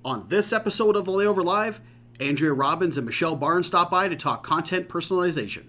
On this episode of the Layover Live, Andrea Robbins and Michelle Barnes stop by to talk content personalization.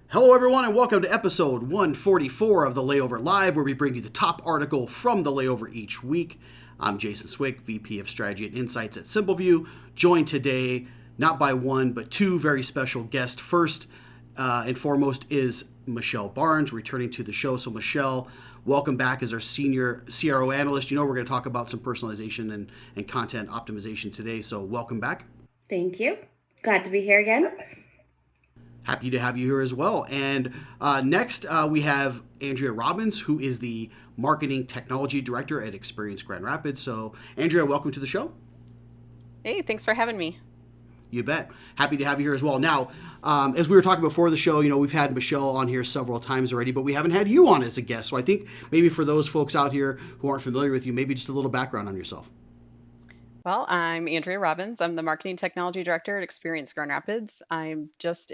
Hello, everyone, and welcome to episode 144 of the Layover Live, where we bring you the top article from the Layover each week. I'm Jason Swick, VP of Strategy and Insights at SimpleView, joined today not by one, but two very special guests. First and foremost is Michelle Barnes, returning to the show. So, Michelle, welcome back as our senior CRO analyst. You know, we're going to talk about some personalization and content optimization today, so welcome back. Thank you. Glad to be here again. Happy to have you here as well. And next, we have Andrea Robbins, who is the Marketing Technology Director at Experience Grand Rapids. So, Andrea, welcome to the show. Hey, thanks for having me. You bet. Happy to have you here as well. Now, as we were talking before the show, you know, we've had Michelle on here several times already, but we haven't had you on as a guest. So I think maybe for those folks out here who aren't familiar with you, maybe just a little background on yourself. Well, I'm Andrea Robbins. I'm the Marketing Technology Director at Experience Grand Rapids. I'm just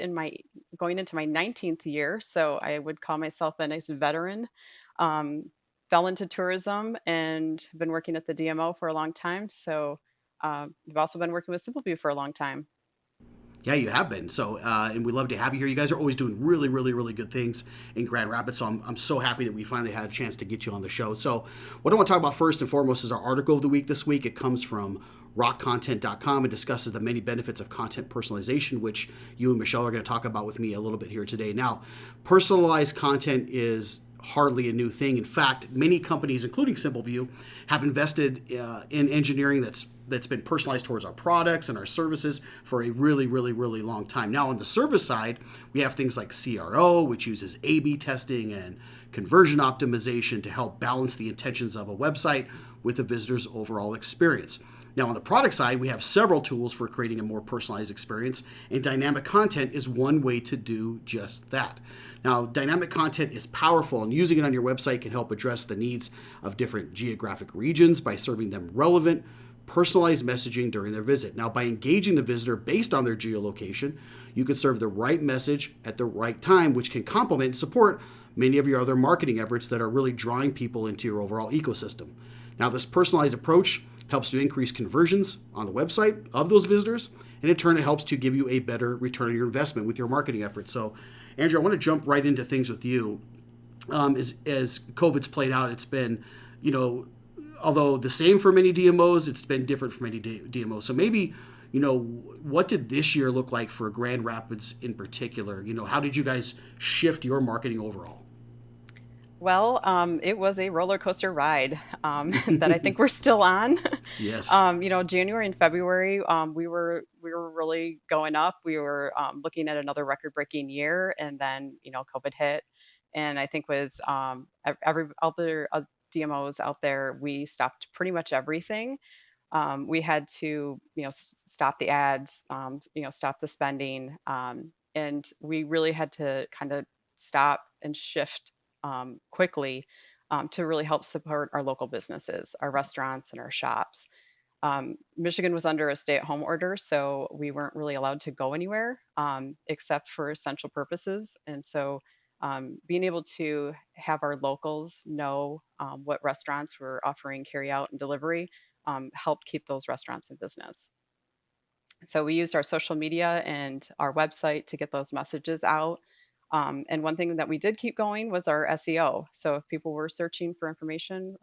going into my 19th year, so I would call myself a nice veteran. Fell into tourism and been working at the DMO for a long time. So I've also been working with SimpleView for a long time. Yeah, you have been. So, and we love to have you here. You guys are always doing really, really, really good things in Grand Rapids. So I'm so happy that we finally had a chance to get you on the show. So what I want to talk about first and foremost is our article of the week this week. It comes from rockcontent.com and discusses the many benefits of content personalization, which you and Michelle are going to talk about with me a little bit here today. Now, personalized content is hardly a new thing. In fact, many companies, including SimpleView, have invested in engineering that's been personalized towards our products and our services for a really, really, really long time. Now, on the service side, we have things like CRO, which uses A/B testing and conversion optimization to help balance the intentions of a website with the visitor's overall experience. Now, on the product side, we have several tools for creating a more personalized experience, and dynamic content is one way to do just that. Now, dynamic content is powerful, and using it on your website can help address the needs of different geographic regions by serving them relevant, personalized messaging during their visit. Now, by engaging the visitor based on their geolocation, you can serve the right message at the right time, which can complement and support many of your other marketing efforts that are really drawing people into your overall ecosystem. Now, this personalized approach helps to increase conversions on the website of those visitors, and in turn, it helps to give you a better return on your investment with your marketing efforts. So, Andrew, I want to jump right into things with you. As COVID's played out, it's been, although the same for many DMOs, it's been different for many DMOs. So maybe, what did this year look like for Grand Rapids in particular? How did you guys shift your marketing overall? Well, it was a roller coaster ride that I think we're still on. Yes. January and February, we were really going up. We were looking at another record-breaking year, and then COVID hit, and I think with every other DMOs out there, we stopped pretty much everything. We had to, stop the ads, stop the spending, and we really had to kind of stop and shift quickly to really help support our local businesses, our restaurants, and our shops. Michigan was under a stay-at-home order, so we weren't really allowed to go anywhere except for essential purposes. And so being able to have our locals know what restaurants were offering carry out and delivery helped keep those restaurants in business. So we used our social media and our website to get those messages out. And one thing that we did keep going was our SEO. So if people were searching for information,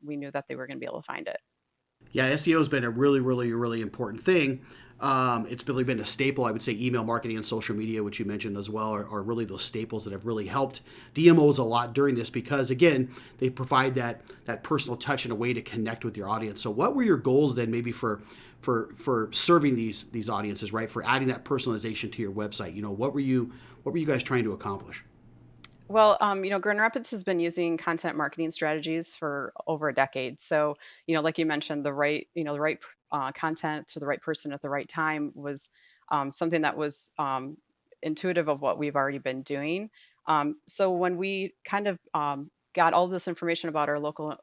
we knew that they were going to be able to find it. Yeah, SEO has been a really, really, really important thing. It's really been a staple. I would say email marketing and social media, which you mentioned as well, are really those staples that have really helped DMOs a lot during this because, again, they provide that personal touch and a way to connect with your audience. So what were your goals then maybe for serving these audiences, right? For adding that personalization to your website? What were you guys trying to accomplish? Well, Grand Rapids has been using content marketing strategies for over a decade. So, like you mentioned, the right content to the right person at the right time was something that was intuitive of what we've already been doing. So when we kind of got all this information about our local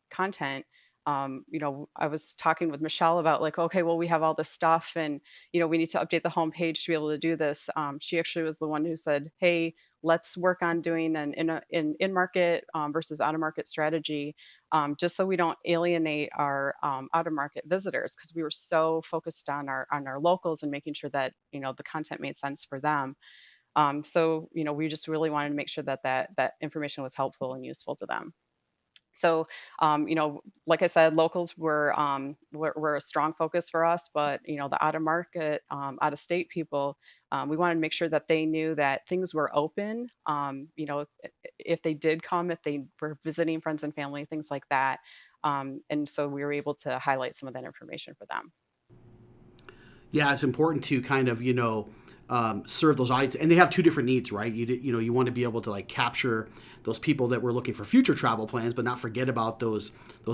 content, I was talking with Michelle about like, okay, well, we have all this stuff and, we need to update the homepage to be able to do this. She actually was the one who said, hey, let's work on doing an in-market versus out-of-market strategy, just so we don't alienate our out-of-market visitors, because we were so focused on our locals and making sure that, the content made sense for them. So, we just really wanted to make sure that that information was helpful and useful to them. So, like I said, locals were a strong focus for us, but the out of market, out of state people, we wanted to make sure that they knew that things were open. If they did come, if they were visiting friends and family, things like that. And so we were able to highlight some of that information for them. Yeah, it's important to kind of serve those audiences, and they have two different needs, right? You want to be able to like capture those people that were looking for future travel plans, but not forget about those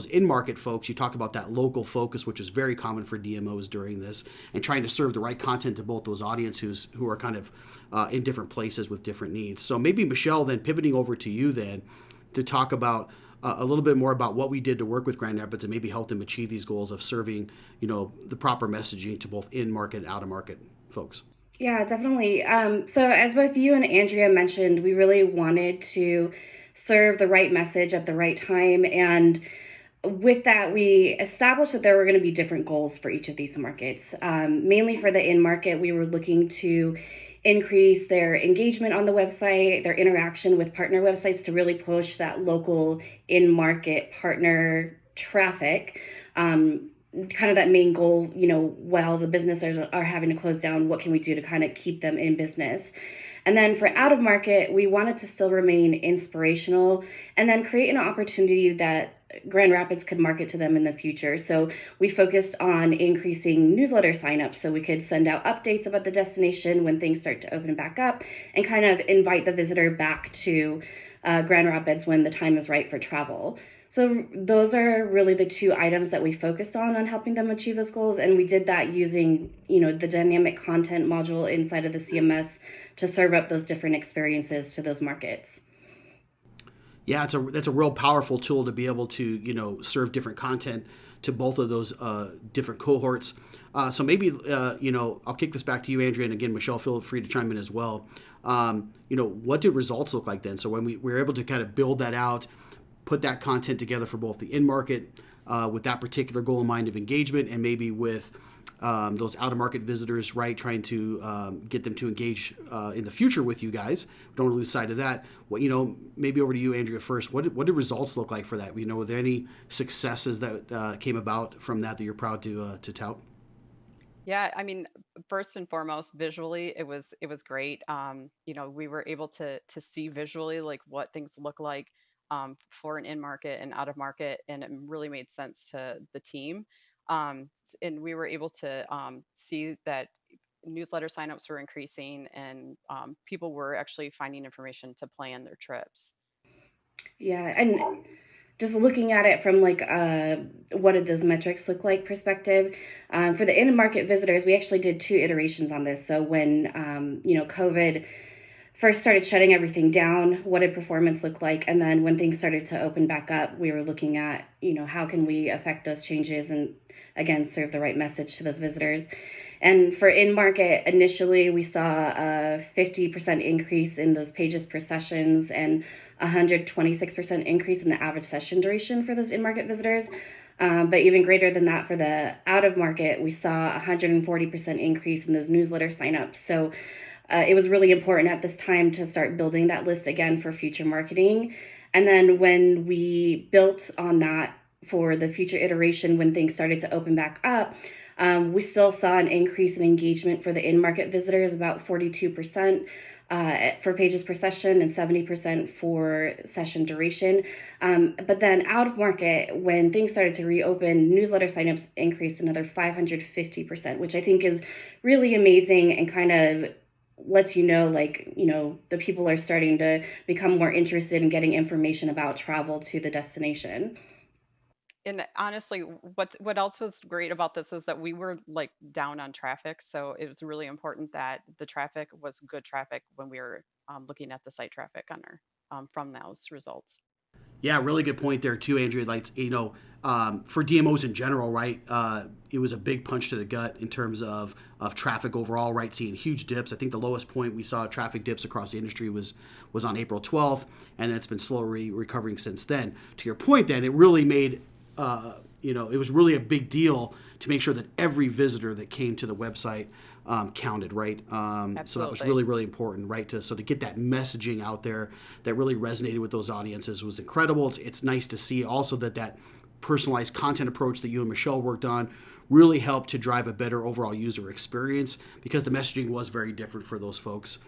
in market folks. You talk about that local focus, which is very common for DMOs during this, and trying to serve the right content to both those audiences who are kind of in different places with different needs. So maybe Michelle, then pivoting over to you then to talk about a little bit more about what we did to work with Grand Rapids and maybe help them achieve these goals of serving, the proper messaging to both in market and out of market folks. Yeah, definitely. So, as both you and Andrea mentioned, we really wanted to serve the right message at the right time. And with that, we established that there were going to be different goals for each of these markets. Mainly for the in market, we were looking to increase their engagement on the website, their interaction with partner websites to really push that local in market partner traffic. Kind of that main goal, while the businesses are having to close down, what can we do to kind of keep them in business? And then for out of market, we wanted to still remain inspirational and then create an opportunity that Grand Rapids could market to them in the future. So we focused on increasing newsletter signups so we could send out updates about the destination when things start to open back up and kind of invite the visitor back to Grand Rapids when the time is right for travel. So those are really the two items that we focused on helping them achieve those goals, and we did that using the dynamic content module inside of the CMS to serve up those different experiences to those markets. Yeah, that's a real powerful tool to be able to serve different content to both of those different cohorts. So maybe I'll kick this back to you, Andrea, and again, Michelle, feel free to chime in as well. What did results look like then? So when we were able to kind of build that out, put that content together for both the in market with that particular goal in mind of engagement, and maybe with those out of market visitors, right? Trying to get them to engage in the future with you guys. Don't lose sight of that. What maybe over to you, Andrea, first. What did results look like for that? Were there any successes that came about from that you're proud to tout? Yeah, I mean, first and foremost, visually, it was great. We were able to see visually like what things look like for an in market and out of market, and it really made sense to the team. And we were able to see that newsletter signups were increasing, and people were actually finding information to plan their trips. Yeah, and just looking at it from like what did those metrics look like perspective, for the in market visitors, we actually did two iterations on this. So when COVID first started shutting everything down, what did performance look like? And then when things started to open back up, we were looking at, how can we affect those changes and again, serve the right message to those visitors. And for in market, initially we saw a 50% increase in those pages per sessions and 126% increase in the average session duration for those in market visitors. But even greater than that for the out of market, we saw 140% increase in those newsletter signups. So it was really important at this time to start building that list again for future marketing. And then when we built on that for the future iteration, when things started to open back up, we still saw an increase in engagement for the in-market visitors, about 42% for pages per session and 70% for session duration. But then out of market, when things started to reopen, newsletter signups increased another 550%, which I think is really amazing and kind of lets the people are starting to become more interested in getting information about travel to the destination. And honestly, what else was great about this is that we were like down on traffic, so it was really important that the traffic was good traffic when we were looking at the site traffic on our from those results. Yeah, really good point there too, Andrea. Like, for DMOs in general, right? It was a big punch to the gut in terms of traffic overall, right? Seeing huge dips. I think the lowest point we saw traffic dips across the industry was on April 12th, and it's been slowly recovering since then. To your point, then it really made it was really a big deal to make sure that every visitor that came to the website counted, right? So that was Absolutely. really, really important, right? To get that messaging out there that really resonated with those audiences was incredible. It's nice to see also that personalized content approach that you and Michelle worked on really helped to drive a better overall user experience because the messaging was very different for those folks,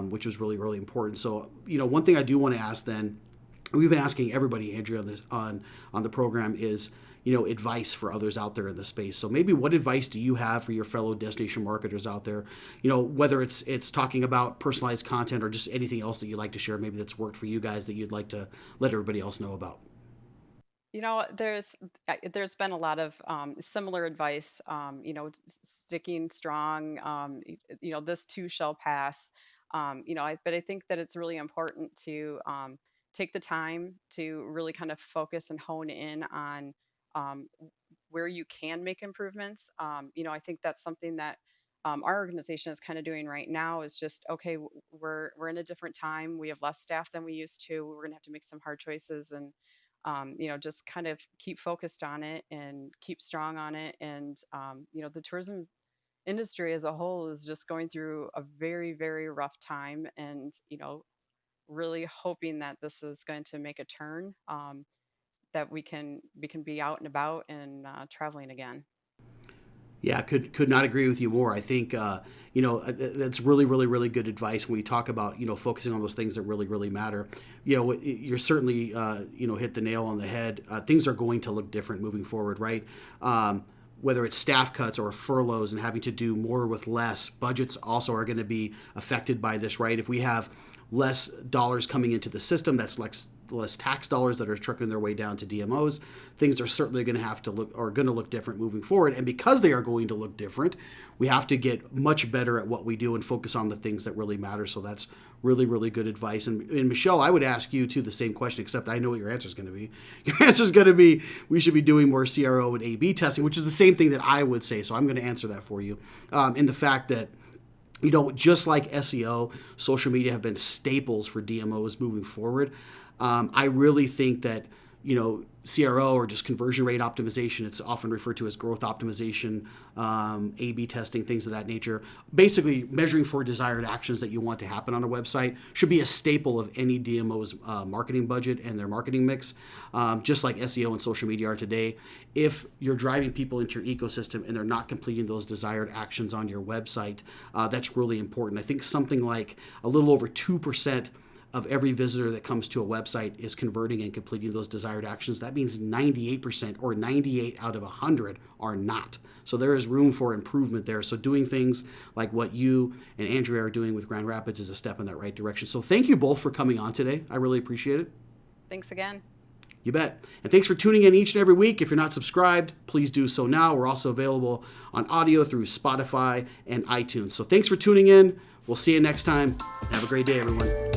which was really, really important. So, one thing I do want to ask then, we've been asking everybody, Andrea, on the program is, advice for others out there in the space. So maybe what advice do you have for your fellow destination marketers out there? Whether it's talking about personalized content or just anything else that you'd like to share, maybe that's worked for you guys that you'd like to let everybody else know about. There's been a lot of similar advice. Sticking strong. This too shall pass. But I think that it's really important to take the time to really kind of focus and hone in on um, where you can make improvements. I think that's something that our organization is kind of doing right now. Is just okay. We're in a different time. We have less staff than we used to. We're going to have to make some hard choices and just kind of keep focused on it and keep strong on it. And, the tourism industry as a whole is just going through a very, very rough time and, really hoping that this is going to make a turn, that we can be out and about and traveling again. Yeah, could not agree with you more. I think that's really, really, really good advice when we talk about focusing on those things that really, really matter. You're certainly hit the nail on the head. Things are going to look different moving forward, right? Whether it's staff cuts or furloughs and having to do more with less, budgets also are going to be affected by this, right? If we have less dollars coming into the system, that's less tax dollars that are trickling their way down to DMOs. Things are certainly going to have to look different moving forward. And because they are going to look different, we have to get much better at what we do and focus on the things that really matter. So that's really, really good advice. And Michelle, I would ask you too the same question, except I know what your answer is going to be. Your answer is going to be we should be doing more CRO and A/B testing, which is the same thing that I would say. So I'm going to answer that for you. In the fact that just like SEO, social media have been staples for DMOs moving forward. I really think that, CRO or just conversion rate optimization, it's often referred to as growth optimization, A/B testing, things of that nature. Basically, measuring for desired actions that you want to happen on a website should be a staple of any DMO's marketing budget and their marketing mix, just like SEO and social media are today. If you're driving people into your ecosystem and they're not completing those desired actions on your website, that's really important. I think something like a little over 2% of every visitor that comes to a website is converting and completing those desired actions. That means 98% or 98 out of 100 are not. So there is room for improvement there. So doing things like what you and Andrea are doing with Grand Rapids is a step in that right direction. So thank you both for coming on today. I really appreciate it. Thanks again. You bet. And thanks for tuning in each and every week. If you're not subscribed, please do so now. We're also available on audio through Spotify and iTunes. So thanks for tuning in. We'll see you next time. Have a great day, everyone.